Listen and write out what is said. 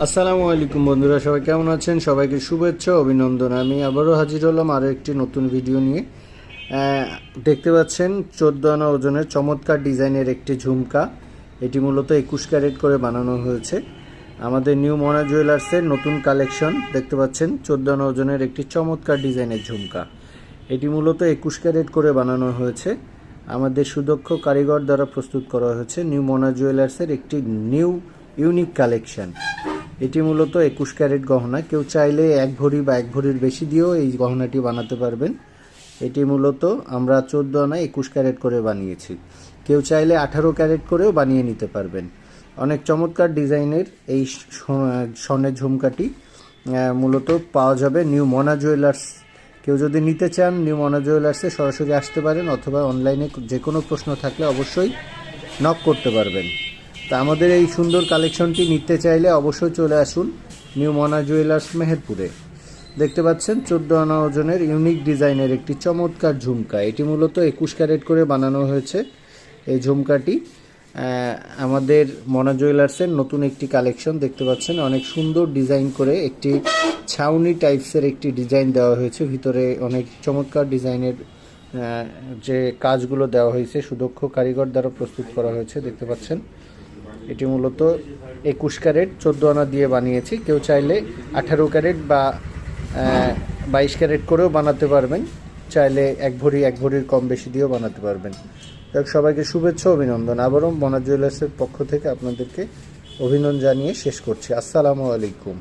আসসালামু আলাইকুম বন্ধুরা, সবাই কেমন আছেন? সবাইকে শুভেচ্ছা অভিনন্দন। আমি আবারও হাজির হলাম আরও একটি নতুন ভিডিও নিয়ে। দেখতে পাচ্ছেন 14 আনা ওজনের চমৎকার ডিজাইনের একটি ঝুমকা। এটি মূলত 21 ক্যারেট করে বানানো হয়েছে। আমাদের নিউ মনা জুয়েলার্সের নতুন কালেকশন দেখতে পাচ্ছেন 14 আনা ওজনের একটি চমৎকার ডিজাইনের ঝুমকা। এটি মূলত 21 ক্যারেট করে বানানো হয়েছে। আমাদের সুদক্ষ কারিগর দ্বারা প্রস্তুত করা হয়েছে নিউ মনা জুয়েলার্সের একটি ইউনিক কালেকশন। এটি মূলত 21 ক্যারেট গহনা। কেউ চাইলে 1 ভরি বা 1 ভরির বেশি দিয়েও এই গহনাটি বানাতে পারবেন। এটি মূলত আমরা 14 আনা 21 ক্যারেট করে বানিয়েছি। কেউ চাইলে 18 ক্যারেট করেও বানিয়ে নিতে পারবেন। অনেক চমৎকার ডিজাইনের এই স্বর্ণের ঝুমকাটি মূলত পাওয়া যাবে নিউ মনা জুয়েলার্স। কেউ যদি নিতে চান নিউ মনা জুয়েলার্সে সরাসরি আসতে পারেন, অথবা অনলাইনে যে কোনো প্রশ্ন থাকলে অবশ্যই নক করতে পারবেন। তা আমাদের এই সুন্দর কালেকশনটি নিতে চাইলে অবশ্যই চলে আসুন নিউ মনা জুয়েলার্স মেহেরপুরে। দেখতে পাচ্ছেন 14 আনা ওজনের ইউনিক ডিজাইনের একটি চমৎকার ঝুমকা। এটি মূলত 21 ক্যারেট করে বানানো হয়েছে। এই ঝুমকাটি আমাদের মনা জুয়েলার্সের নতুন একটি কালেকশন। দেখতে পাচ্ছেন অনেক সুন্দর ডিজাইন করে একটি ছাউনি টাইপসের একটি ডিজাইন দেওয়া হয়েছে। ভিতরে অনেক চমৎকার ডিজাইনের যে কাজগুলো দেওয়া হয়েছে সুদক্ষ কারিগর দ্বারা প্রস্তুত করা হয়েছে। দেখতে পাচ্ছেন এটি মূলত 21 ক্যারেট 14 আনা দিয়ে বানিয়েছি। কেউ চাইলে 18 ক্যারেট বা 22 ক্যারেট করেও বানাতে পারবেন। চাইলে 1 ভরির কম বেশি দিয়েও বানাতে পারবেন। সবাইকে শুভেচ্ছা অভিনন্দন। আবারও মনা জুয়েলার্সের পক্ষ থেকে আপনাদেরকে অভিনন্দন জানিয়ে শেষ করছি। আসসালামু আলাইকুম।